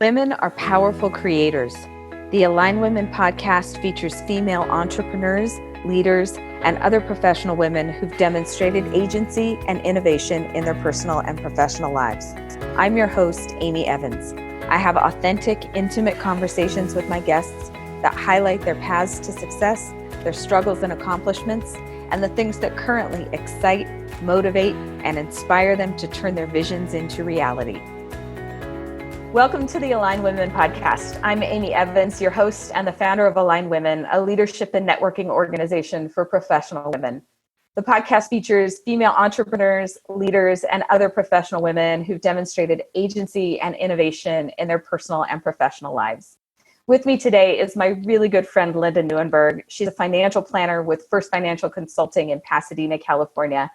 Women are powerful creators. The Align Women podcast features female entrepreneurs, leaders, and other professional women who've demonstrated agency and innovation in their personal and professional lives. I'm your host, Amy Evans. I have authentic, intimate conversations with my guests that highlight their paths to success, their struggles and accomplishments, and the things that currently excite, motivate, and inspire them to turn their visions into reality. Welcome to the Align Women podcast. I'm Amy Evans, your host and the founder of Align Women, a leadership and networking organization for professional women. The podcast features female entrepreneurs, leaders, and other professional women who've demonstrated agency and innovation in their personal and professional lives. With me today is my really good friend, Linda Neuenburg. She's a financial planner with First Financial Consulting in Pasadena, California.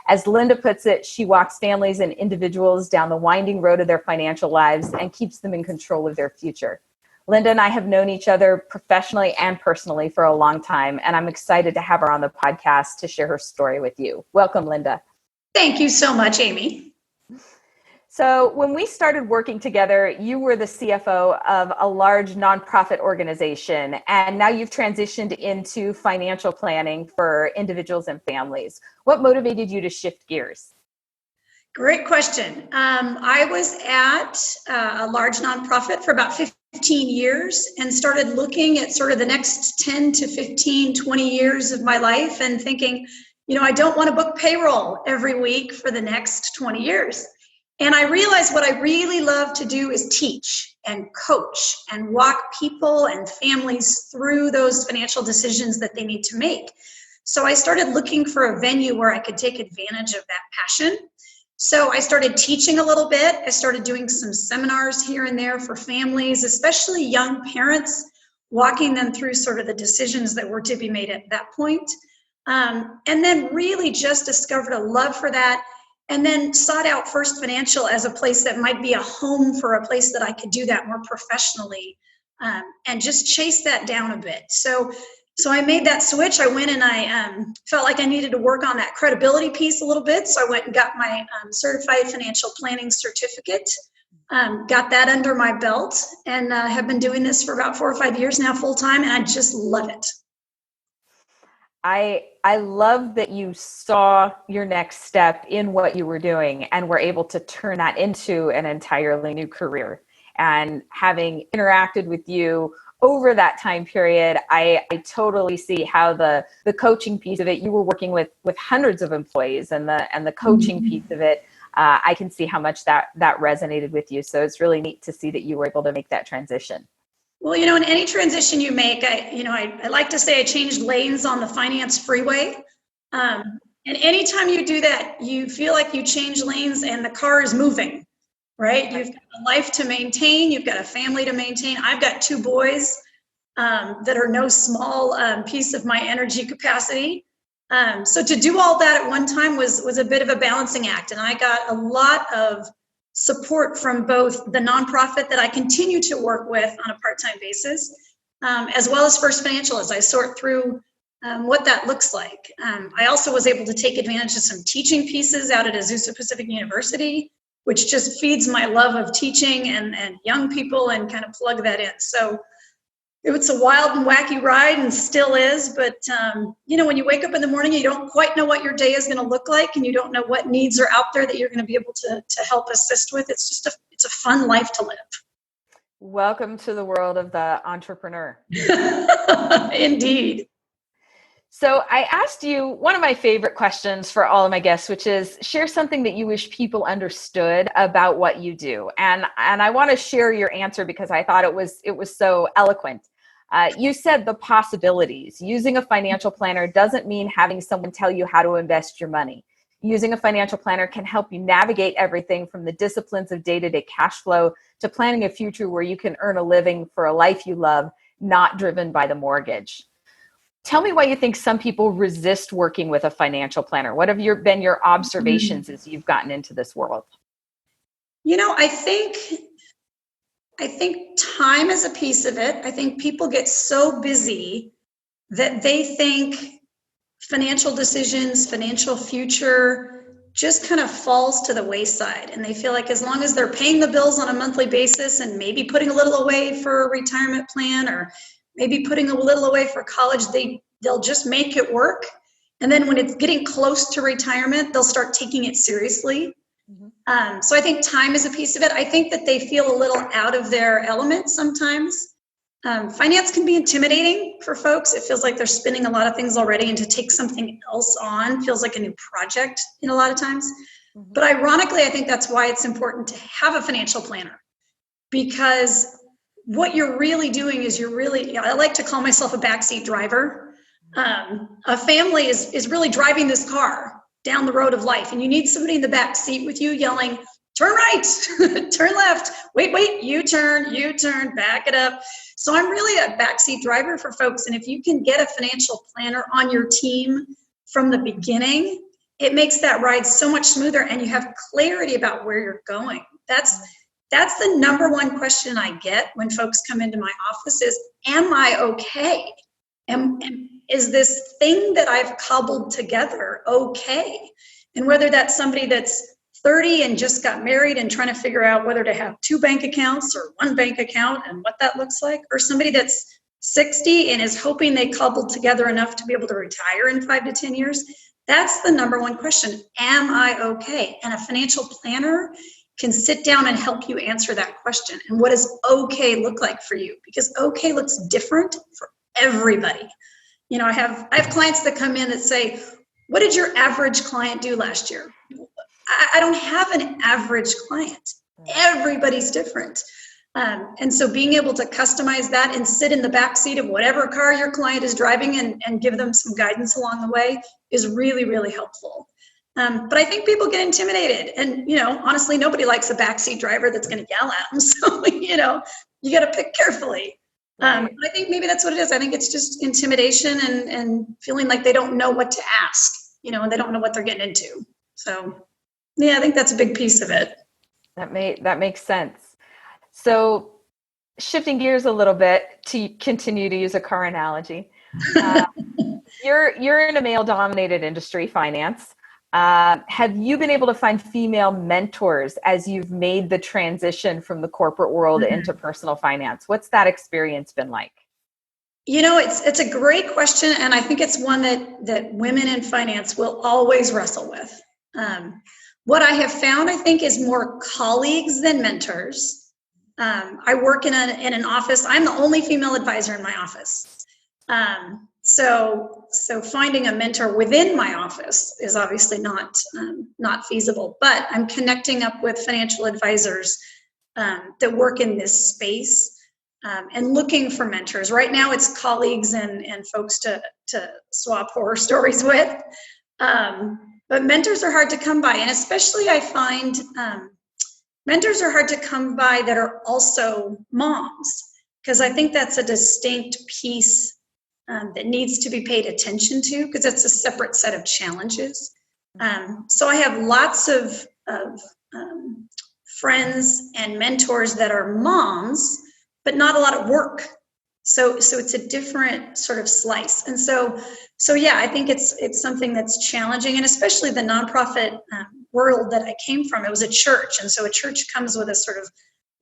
As Linda puts it, she walks families and individuals down the winding road of their financial lives and keeps them in control of their future. Linda and I have known each other professionally and personally for a long time, and I'm excited to have her on the podcast to share her story with you. Welcome, Linda. Thank you so much, Amy. So when we started working together, you were the CFO of a large nonprofit organization, and now you've transitioned into financial planning for individuals and families. What motivated you to shift gears? Great question. I was at a large nonprofit for about 15 years and started looking at sort of the next 10 to 15, 20 years of my life and thinking, I don't want to book payroll every week for the next 20 years. And I realized what I really love to do is teach and coach and walk people and families through those financial decisions that they need to make. So I started looking for a venue where I could take advantage of that passion. So I started teaching a little bit. I started doing some seminars here and there for families, especially young parents, walking them through sort of the decisions that were to be made at that point. And then really just discovered a love for that. And then sought out First Financial as a place that might be a home for a place that I could do that more professionally, and just chase that down a bit. So I made that switch. I went and I felt like I needed to work on that credibility piece a little bit. So I went and got my certified financial planning certificate, got that under my belt, and have been doing this for about 4 or 5 years now full time, and I just love it. I love that you saw your next step in what you were doing and were able to turn that into an entirely new career. And having interacted with you over that time period, I totally see how the coaching piece of it, you were working with hundreds of employees, and the coaching piece of it, I can see how much that resonated with you. So it's really neat to see that you were able to make that transition. Well, in any transition you make, I like to say I changed lanes on the finance freeway. And anytime you do that, you feel like you change lanes and the car is moving, right? You've got a life to maintain. You've got a family to maintain. I've got 2 boys that are no small piece of my energy capacity. So to do all that at one time was a bit of a balancing act. And I got a lot of support from both the nonprofit that I continue to work with on a part-time basis, as well as First Financial as I sort through what that looks like. I also was able to take advantage of some teaching pieces out at Azusa Pacific University, which just feeds my love of teaching and young people, and kind of plug that in. So it's a wild and wacky ride, and still is, but when you wake up in the morning, you don't quite know what your day is going to look like, and you don't know what needs are out there that you're going to be able to help assist with. It's a fun life to live. Welcome to the world of the entrepreneur. Indeed. So I asked you one of my favorite questions for all of my guests, which is share something that you wish people understood about what you do. And I want to share your answer because I thought it was so eloquent. You said the possibilities. Using a financial planner doesn't mean having someone tell you how to invest your money. Using a financial planner can help you navigate everything from the disciplines of day-to-day cash flow to planning a future where you can earn a living for a life you love, not driven by the mortgage. Tell me why you think some people resist working with a financial planner. What have been your observations as you've gotten into this world? I think time is a piece of it. I think people get so busy that they think financial decisions, financial future just kind of falls to the wayside. And they feel like as long as they're paying the bills on a monthly basis and maybe putting a little away for a retirement plan or maybe putting a little away for college, they'll just make it work. And then when it's getting close to retirement, they'll start taking it seriously. So I think time is a piece of it. I think that they feel a little out of their element sometimes. Finance can be intimidating for folks. It feels like they're spinning a lot of things already, and to take something else on feels like a new project in a lot of times. But ironically, I think that's why it's important to have a financial planner, because what you're really doing is I like to call myself a backseat driver. A family is really driving this car down the road of life, and you need somebody in the back seat with you yelling, turn right, turn left, wait, U-turn, back it up. So I'm really a backseat driver for folks. And if you can get a financial planner on your team from the beginning, it makes that ride so much smoother, and you have clarity about where you're going. That's the number one question I get when folks come into my office is, am I okay? Is this thing that I've cobbled together okay? And whether that's somebody that's 30 and just got married and trying to figure out whether to have 2 bank accounts or 1 bank account and what that looks like, or somebody that's 60 and is hoping they cobbled together enough to be able to retire in 5 to 10 years, that's the number one question. Am I okay? And a financial planner can sit down and help you answer that question. And what does okay look like for you? Because okay looks different for everybody. You know, I have clients that come in that say, what did your average client do last year? I don't have an average client. Everybody's different. And so being able to customize that and sit in the back seat of whatever car your client is driving and give them some guidance along the way is really, really helpful. But I think people get intimidated. And, you know, honestly, nobody likes a backseat driver that's going to yell at them. So, you know, you got to pick carefully. I think maybe that's what it is. I think it's just intimidation and feeling like they don't know what to ask, you know, and they don't know what they're getting into. So, yeah, I think that's a big piece of it. That makes sense. So shifting gears a little bit to continue to use a car analogy, you're in a male-dominated industry, finance. Have you been able to find female mentors as you've made the transition from the corporate world into personal finance? What's that experience been like? You know, it's a great question, and I think it's one that women in finance will always wrestle with. What I have found, I think, is more colleagues than mentors. I work in an office. I'm the only female advisor in my office. So finding a mentor within my office is obviously not feasible, but I'm connecting up with financial advisors that work in this space and looking for mentors. Right now it's colleagues and folks to swap horror stories with. But mentors are hard to come by. And especially I find mentors are hard to come by that are also moms, because I think that's a distinct piece that needs to be paid attention to, because it's a separate set of challenges. So I have lots of friends and mentors that are moms, but not a lot of work. So it's a different sort of slice. And so yeah, I think it's something that's challenging, and especially the nonprofit world that I came from, it was a church. And so a church comes with a sort of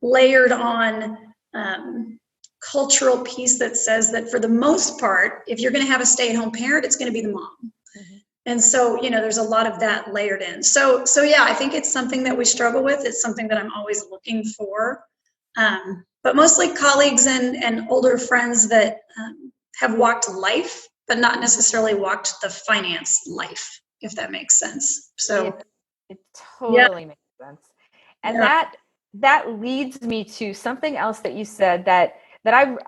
layered on cultural piece that says that for the most part, if you're going to have a stay-at-home parent, it's going to be the mom. And so, you know, there's a lot of that layered in. So yeah, I think it's something that we struggle with. It's something that I'm always looking for. But mostly colleagues and older friends that have walked life, but not necessarily walked the finance life, if that makes sense. So it totally makes sense. And that leads me to something else that you said that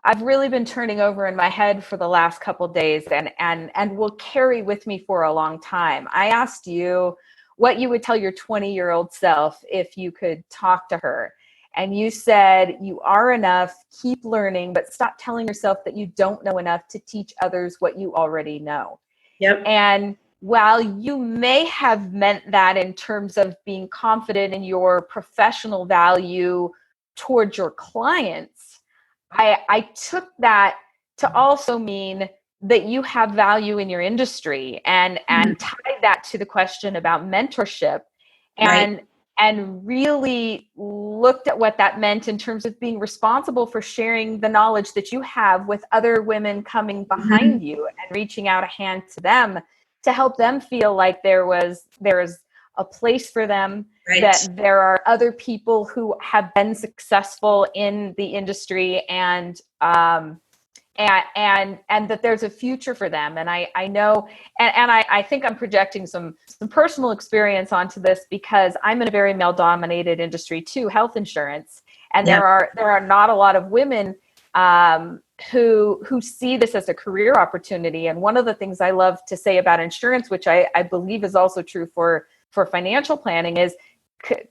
I've really been turning over in my head for the last couple of days and will carry with me for a long time. I asked you what you would tell your 20-year-old self if you could talk to her. And you said, you are enough, keep learning, but stop telling yourself that you don't know enough to teach others what you already know. Yep. And while you may have meant that in terms of being confident in your professional value towards your clients, I took that to also mean that you have value in your industry, and tied that to the question about mentorship, and Right. and really looked at what that meant in terms of being responsible for sharing the knowledge that you have with other women coming Mhm. behind you and reaching out a hand to them to help them feel like there's a place for them, Right. that there are other people who have been successful in the industry, and that there's a future for them. And I know, and I think I'm projecting some personal experience onto this, because I'm in a very male dominated industry too, health insurance. And Yeah. there are not a lot of women who see this as a career opportunity. And one of the things I love to say about insurance, which I believe is also true for financial planning, is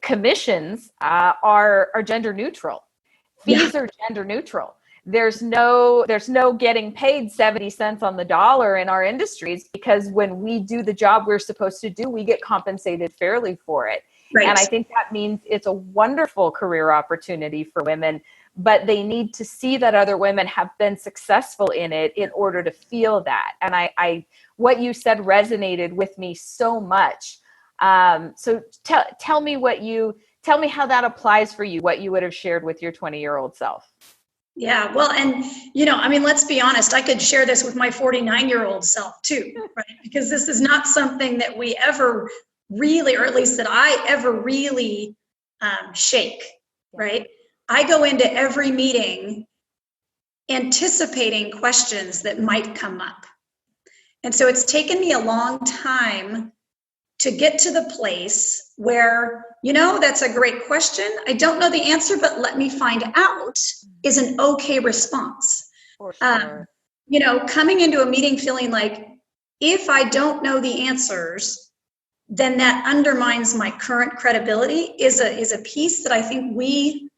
commissions are gender neutral. Yeah. Fees are gender neutral. There's no getting paid 70 cents on the dollar in our industries, because when we do the job we're supposed to do, we get compensated fairly for it. And Right. I think that means it's a wonderful career opportunity for women, but they need to see that other women have been successful in it in order to feel that. And I what you said resonated with me so much. So tell me how that applies for you, what you would have shared with your 20-year-old self. Yeah. Well, and I mean, let's be honest, I could share this with my 49-year-old self too, right? Because this is not something that we ever really, or at least that I ever really shake, right? I go into every meeting anticipating questions that might come up. And so it's taken me a long time to get to the place where, that's a great question. I don't know the answer, but let me find out is an okay response. For sure. Coming into a meeting feeling like if I don't know the answers, then that undermines my current credibility is a piece that I think we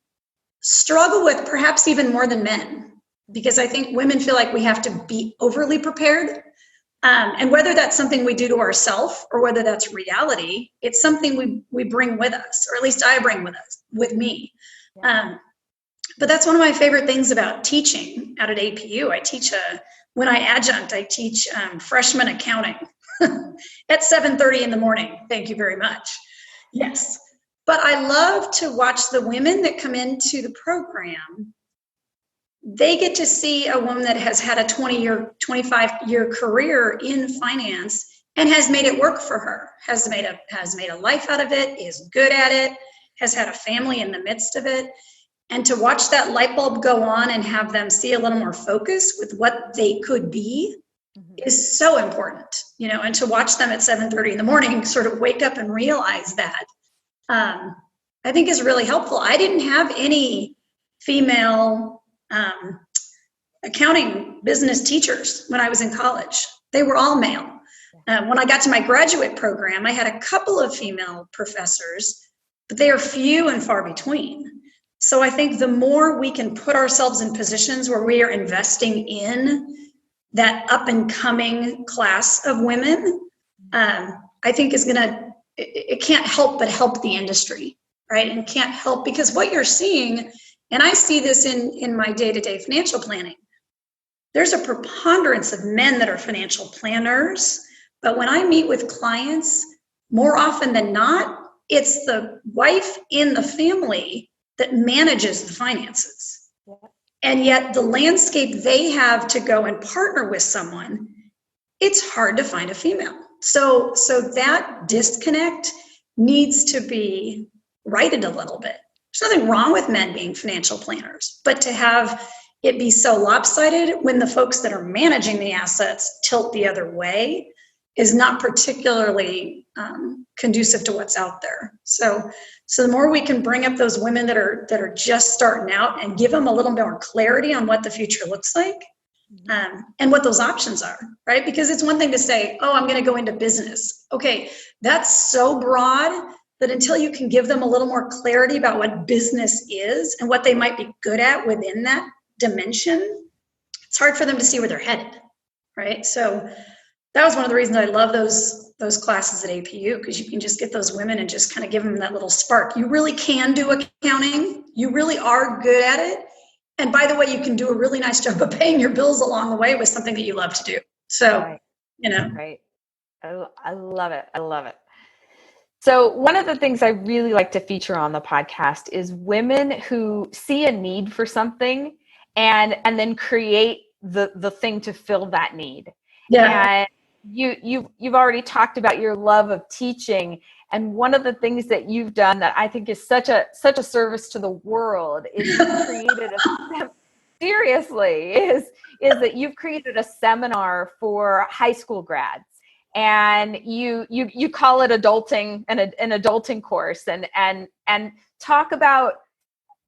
struggle with, perhaps even more than men, because I think women feel like we have to be overly prepared. And whether that's something we do to ourselves or whether that's reality, it's something we bring with us, or at least I bring with me. But that's one of my favorite things about teaching out at APU. When I adjunct, I teach freshman accounting at 7:30 in the morning. Thank you very much. Yes. But I love to watch the women that come into the program. They get to see a woman that has had a 25-year career in finance and has made it work for her, has made a life out of it, is good at it, has had a family in the midst of it. And to watch that light bulb go on and have them see a little more focus with what they could be is so important, and to watch them at 7:30 in the morning sort of wake up and realize that, I think is really helpful. I didn't have any female accounting business teachers when I was in college. They were all male. When I got to my graduate program, I had a couple of female professors, but they are few and far between. So I think the more we can put ourselves in positions where we are investing in that up and coming class of women, I think it can't help but help the industry, right? And can't help, because what you're seeing, and I see this in my day-to-day financial planning, there's a preponderance of men that are financial planners, but when I meet with clients, more often than not, it's the wife in the family that manages the finances. And yet the landscape they have to go and partner with someone, it's hard to find a female. So that disconnect needs to be righted a little bit. There's nothing wrong with men being financial planners, but to have it be so lopsided when the folks that are managing the assets tilt the other way is not particularly conducive to what's out there. So the more we can bring up those women that are just starting out and give them a little more clarity on what the future looks like, and what those options are, right? Because it's one thing to say, oh, I'm going to go into business. Okay, that's so broad that until you can give them a little more clarity about what business is and what they might be good at within that dimension, it's hard for them to see where they're headed, right? So that was one of the reasons I love those classes at APU, because you can just get those women and just kind of give them that little spark. You really can do accounting. You really are good at it. And by the way, you can do a really nice job of paying your bills along the way with something that you love to do. So, Right. you know. Right. I love it. I love it. So one of the things I really like to feature on the podcast is women who see a need for something and then create the thing to fill that need. Yeah. And you've already talked about your love of teaching, and one of the things that you've done that I think is such a service to the world is you've created a seriously is that you've created a seminar for high school grads, and you call it adulting, an adulting course, and talk about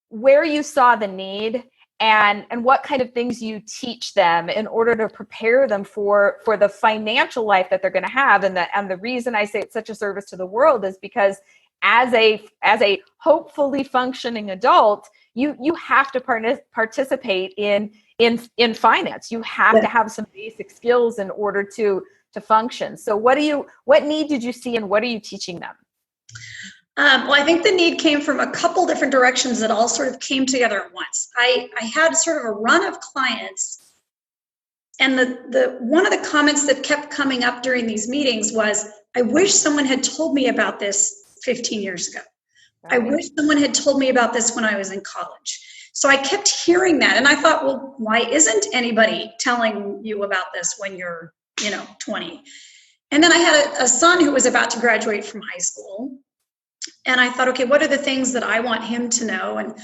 where you saw the need and what kind of things you teach them in order to prepare them for the financial life that they're going to have. And the reason I say it's such a service to the world is because as a hopefully functioning adult, you have to participate in finance. You have to have some basic skills in order to function. So what need did you see, and what are you teaching them? Well, I think the need came from a couple different directions that all sort of came together at once. I had sort of a run of clients, and the one of the comments that kept coming up during these meetings was, I wish someone had told me about this 15 years ago. Right. I wish someone had told me about this when I was in college. So I kept hearing that, and I thought, well, why isn't anybody telling you about this when you're 20? And then I had a son who was about to graduate from high school. And I thought, okay, what are the things that I want him to know?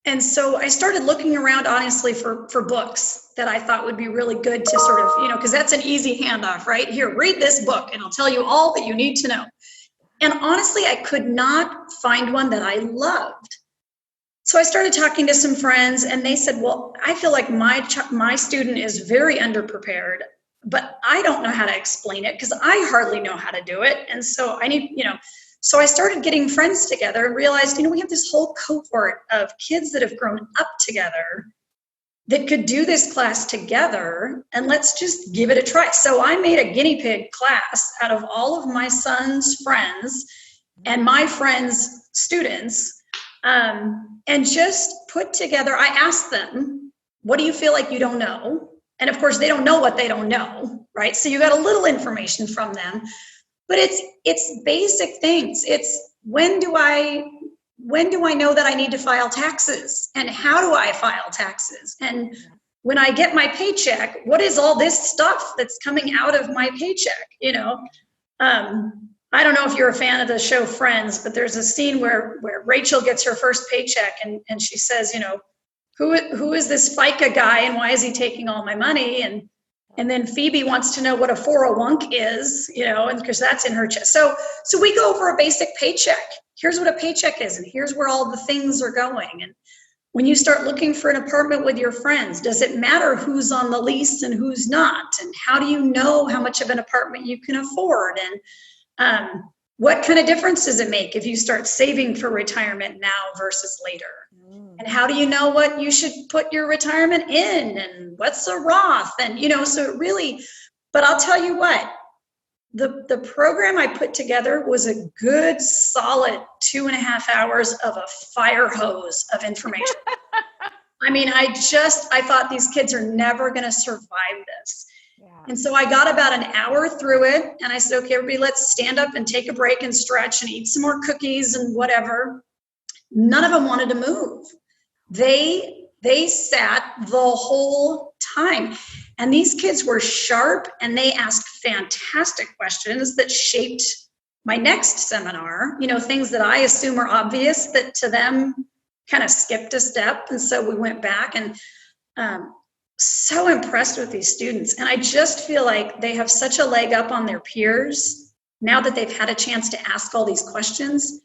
And so I started looking around, honestly, for books that I thought would be really good to sort of, because that's an easy handoff, right? Here, read this book and I'll tell you all that you need to know. And honestly, I could not find one that I loved. So I started talking to some friends, and they said, well, I feel like my student is very underprepared, but I don't know how to explain it because I hardly know how to do it. And so I need, so I started getting friends together and realized, we have this whole cohort of kids that have grown up together that could do this class together, and let's just give it a try. So I made a guinea pig class out of all of my son's friends and my friends' students, and just put together, I asked them, what do you feel like you don't know? And of course, they don't know what they don't know, right? So you got a little information from them, but it's basic things. It's when do I know that I need to file taxes, and how do I file taxes? And when I get my paycheck, what is all this stuff that's coming out of my paycheck? I don't know if you're a fan of the show Friends, but there's a scene where Rachel gets her first paycheck, and she says, who is this FICA guy, and why is he taking all my money? And then Phoebe wants to know what a 401k is, and because that's in her check. So we go over a basic paycheck. Here's what a paycheck is, and here's where all the things are going. And when you start looking for an apartment with your friends, does it matter who's on the lease and who's not? And how do you know how much of an apartment you can afford? And what kind of difference does it make if you start saving for retirement now versus later? And how do you know what you should put your retirement in, and what's a Roth? And, so it really, but I'll tell you what, the program I put together was a good solid 2.5 hours of a fire hose of information. I thought these kids are never going to survive this. Yeah. And so I got about an hour through it, and I said, okay, everybody, let's stand up and take a break and stretch and eat some more cookies and whatever. None of them wanted to move. They sat the whole time. And these kids were sharp, and they asked fantastic questions that shaped my next seminar, things that I assume are obvious that to them kind of skipped a step. And so we went back, and so impressed with these students. And I just feel like they have such a leg up on their peers now that they've had a chance to ask all these questions.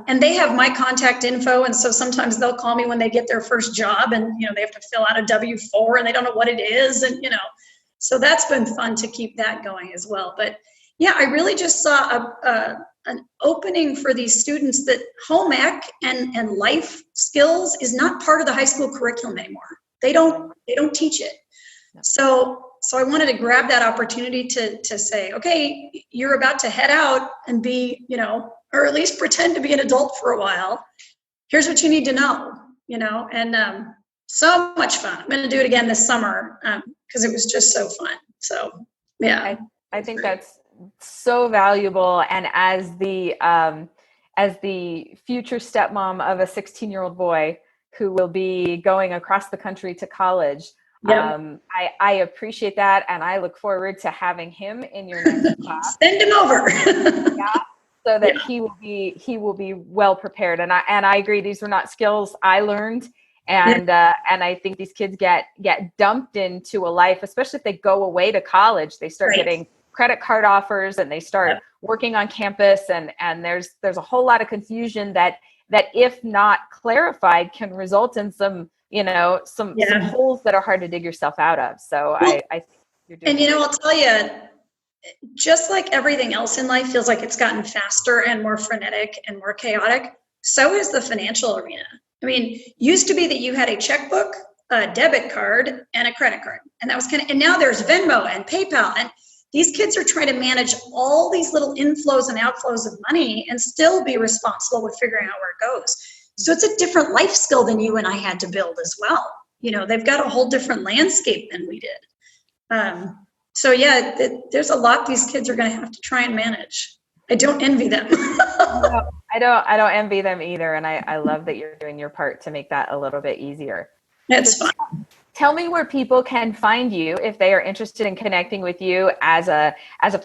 And they have my contact info. And so sometimes they'll call me when they get their first job, and, they have to fill out a W-4 and they don't know what it is. And, so that's been fun to keep that going as well. But yeah, I really just saw an opening for these students that home ec and life skills is not part of the high school curriculum anymore. They don't teach it. So I wanted to grab that opportunity to say, okay, you're about to head out and be, or at least pretend to be an adult for a while. Here's what you need to know. and so much fun. I'm going to do it again this summer because it was just so fun. So, yeah. I think that's so valuable. And as the future stepmom of a 16-year-old boy who will be going across the country to college, Yep. I appreciate that. And I look forward to having him in your next class. Send him over. Yeah, so that he will be well prepared. And I agree. These were not skills I learned. And I think these kids get dumped into a life, especially if they go away to college. They start getting credit card offers and they start working on campus. And there's a whole lot of confusion that if not clarified can result in some holes that are hard to dig yourself out of. So I think you're doing and I'll tell you, just like everything else in life feels like it's gotten faster and more frenetic and more chaotic, so is the financial arena. I mean, used to be that you had a checkbook, a debit card, and a credit card. And that was and now there's Venmo and PayPal. And these kids are trying to manage all these little inflows and outflows of money and still be responsible with figuring out where it goes. So it's a different life skill than you and I had to build as well. They've got a whole different landscape than we did. So yeah, there's a lot these kids are going to have to try and manage. I don't envy them. No, I don't envy them either. And I love that you're doing your part to make that a little bit easier. That's fun. Tell me where people can find you if they are interested in connecting with you as a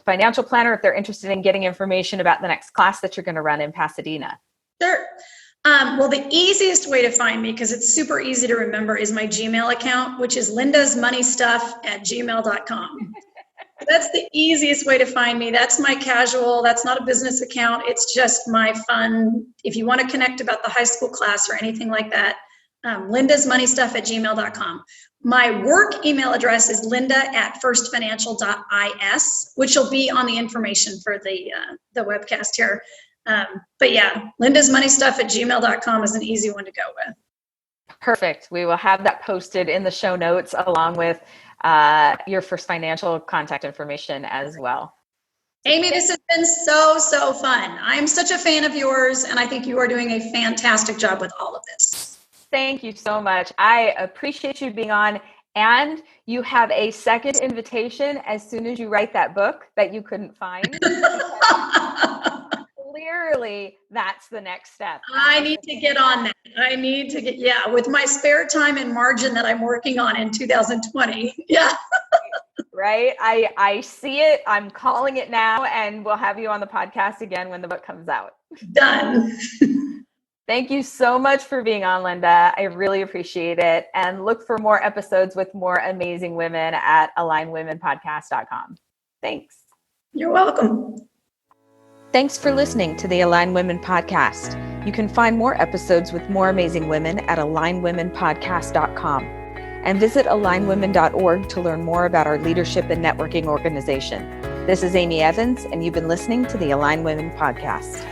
financial planner, if they're interested in getting information about the next class that you're going to run in Pasadena. Sure. Well, the easiest way to find me, because it's super easy to remember, is my Gmail account, which is lindasmoneystuff@gmail.com. That's the easiest way to find me. That's my casual. That's not a business account. It's just my fun. If you want to connect about the high school class or anything like that, lindasmoneystuff@gmail.com. My work email address is linda@firstfinancial.is, which will be on the information for the webcast here. But yeah, lindasmoneystuff@gmail.com is an easy one to go with. Perfect. We will have that posted in the show notes along with your First Financial contact information as well. Amy, this has been so fun. I'm such a fan of yours, and I think you are doing a fantastic job with all of this. Thank you so much. I appreciate you being on, and you have a second invitation as soon as you write that book that you couldn't find. Clearly, that's the next step. I need to get on that. I need to with my spare time and margin that I'm working on in 2020. Yeah. Right. I see it. I'm calling it now, and we'll have you on the podcast again when the book comes out. Done. Thank you so much for being on, Linda. I really appreciate it. And look for more episodes with more amazing women at alignwomenpodcast.com. Thanks. You're welcome. Thanks for listening to the Align Women Podcast. You can find more episodes with more amazing women at alignwomenpodcast.com and visit alignwomen.org to learn more about our leadership and networking organization. This is Amy Evans, and you've been listening to the Align Women Podcast.